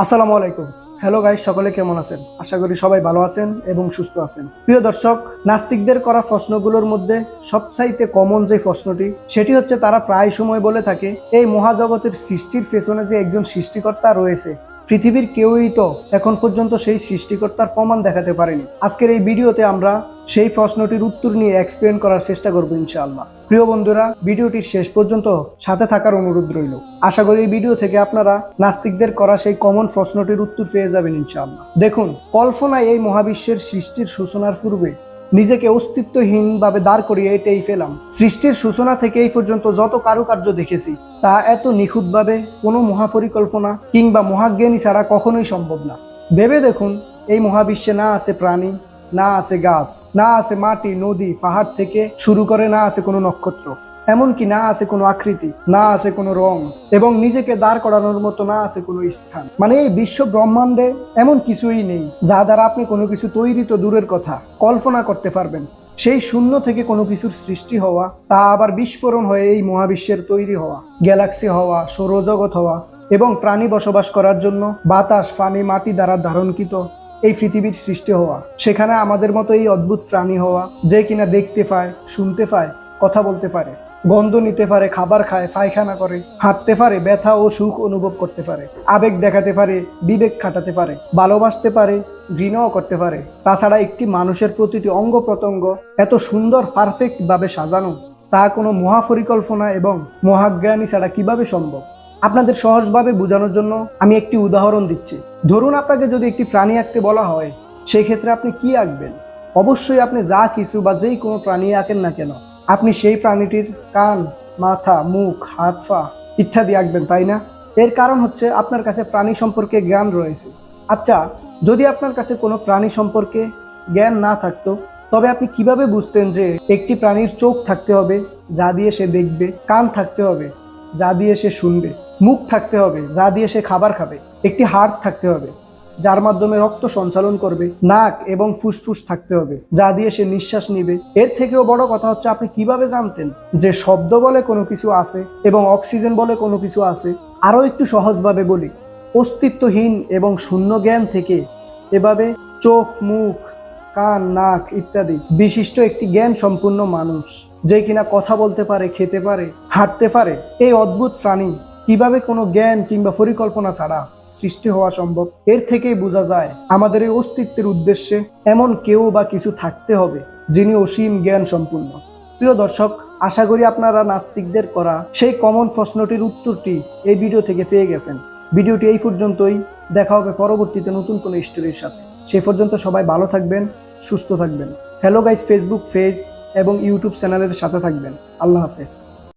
আসসালামু আলাইকুম। Hello guys, সকলে কেমন আছেন? আশা করি সবাই ভালো আছেন এবং সুস্থ আছেন। প্রিয় দর্শক, নাস্তিকদের করা প্রশ্নগুলোর মধ্যে সবচাইতে কমন যে প্রশ্নটি, সেটি হচ্ছে তারা প্রায় সময় বলে থাকে এই মহাজগতের সৃষ্টির পেছনে যে একজন সৃষ্টিকর্তা রয়েছে, পৃথিবীর কেউই তো এখন পর্যন্ত সেই সৃষ্টিকর্তার প্রমাণ দেখাতে পারেনি। আজকের এই ভিডিওতে আমরা সেই প্রশ্নটির উত্তর নিয়ে এক্সপ্লেন করার চেষ্টা করবো ইনশাআল্লাহ। প্রিয় বন্ধুরা, ভিডিওটির শেষ পর্যন্ত সাথে থাকার অনুরোধ রইল। আশা করি এই ভিডিও থেকে আপনারা নাস্তিকদের করা সেই কমন প্রশ্নটির উত্তর পেয়ে যাবেন ইনশাআল্লাহ। দেখুন, কল্পনায় এই মহাবিশ্বের সৃষ্টির সূচনার পূর্বে নিজেকে অস্তিত্বহীনভাবে দাঁড় করিয়ে এটাই ফেলাম। সৃষ্টির সূচনা থেকে এই পর্যন্ত যত কারুকার্য দেখেছি তা এত নিখুঁতভাবে কোনো মহাপরিকল্পনা কিংবা মহাজ্ঞানী ছাড়া কখনোই সম্ভব না। ভেবে দেখুন, এই মহাবিশ্বে না আছে প্রাণী, না আছে গাছ, না আছে মাটি, নদী, পাহাড় থেকে শুরু করে না আছে কোনো নক্ষত্র, এমনকি না আছে কোনো আকৃতি, না আছে কোনো রং, এবং নিজেকে দাঁড় করানোর মতো না আছে কোনো স্থান। মানে এই বিশ্ব ব্রহ্মাণ্ডে এমন কিছুই নেই যা দ্বারা আপনি কোনো কিছু তৈরি তো দূরের কথা, কল্পনা করতে পারবেন। সেই শূন্য থেকে কোনো কিছুর সৃষ্টি হওয়া, তা আবার বিস্ফোরণ হয়ে এই মহাবিশ্বের তৈরি হওয়া, গ্যালাক্সি হওয়া, সৌরজগৎ হওয়া, এবং প্রাণী বসবাস করার জন্য বাতাস, পানি, মাটি দ্বারা ধারণকৃত এই পৃথিবীর সৃষ্টি হওয়া, সেখানে আমাদের মতো এই অদ্ভুত প্রাণী হওয়া, যে কিনা দেখতে পায়, শুনতে পায়, কথা বলতে পারে, গন্ধ নিতে পারে, খাবার খায়, পায়খানা করে, হাঁটতে পারে, ব্যথা ও সুখ অনুভব করতে পারে, আবেগ দেখাতে পারে, বিবেক খাটাতে পারে, ভালোবাসতে পারে, ঘৃণাও করতে পারে। তাছাড়া একটি মানুষের প্রতিটি অঙ্গ প্রত্যঙ্গ এত সুন্দর পারফেক্ট ভাবে সাজানো, তা কোনো মহাপরিকল্পনা এবং মহাজ্ঞানী ছাড়া কিভাবে সম্ভব? আপনাদের সহজভাবে বোঝানোর জন্য আমি একটি উদাহরণ দিচ্ছি। ধরুন, আপনাকে যদি একটি প্রাণী আঁকতে বলা হয়, সেই ক্ষেত্রে আপনি কি আঁকবেন? অবশ্যই আপনি যা কিছু বা যেই কোনো প্রাণী আঁকেন না কেন, আপনি সেই প্রাণীটির কান, মাথা, মুখ, হাত, পা ইত্যাদি আঁকবেন, তাই না? এর কারণ হচ্ছে আপনার কাছে প্রাণী সম্পর্কে জ্ঞান রয়েছে। আচ্ছা, যদি আপনার কাছে কোনো প্রাণী সম্পর্কে জ্ঞান না থাকতো, তবে আপনি কিভাবে বুঝতেন যে একটি প্রাণীর চোখ থাকতে হবে যা দিয়ে সে দেখবে, কান থাকতে হবে যা দিয়ে সে শুনবে, মুখ থাকতে হবে যা দিয়ে সে খাবার খাবে, একটি হাড় থাকতে হবে যার মাধ্যমে রক্ত সঞ্চালন করবে, নাক এবং ফুসফুস থাকতে হবে যা দিয়ে সে নিঃশ্বাস নিবে? এর থেকেও বড় কথা হচ্ছে, আপনি কিভাবে জানতেন যে শব্দ বলে কোনো কিছু আছে এবং অক্সিজেন বলে কোনো কিছু আছে? আরও একটু সহজভাবে বলি, অস্তিত্বহীন এবং শূন্য জ্ঞান থেকে এভাবে চোখ, মুখ, কান, নাক ইত্যাদি বিশিষ্ট একটি জ্ঞান সম্পূর্ণ মানুষ, যে কিনা কথা বলতে পারে, খেতে পারে, হাঁটতে পারে, এই অদ্ভুত প্রাণী কিভাবে কোনো জ্ঞান কিংবা পরিকল্পনা ছাড়া সৃষ্টি হওয়া সম্ভব? এর থেকেই বোঝা যায় আমাদের এই অস্তিত্বের উদ্দেশ্যে এমন কেউ বা কিছু থাকতে হবে যিনি অসীম জ্ঞান সম্পূর্ণ। প্রিয় দর্শক, আশা করি আপনারা নাস্তিকদের করা সেই কমন প্রশ্নটির উত্তরটি এই ভিডিও থেকে পেয়ে গেছেন। ভিডিওটি এই পর্যন্তই। দেখা হবে পরবর্তীতে নতুন কোনো স্টোরির সাথে। সেই পর্যন্ত সবাই ভালো থাকবেন, সুস্থ থাকবেন। হ্যালো গাইস, ফেসবুক পেজ এবং ইউটিউব চ্যানেলের সাথে থাকবেন। আল্লাহ হাফেজ।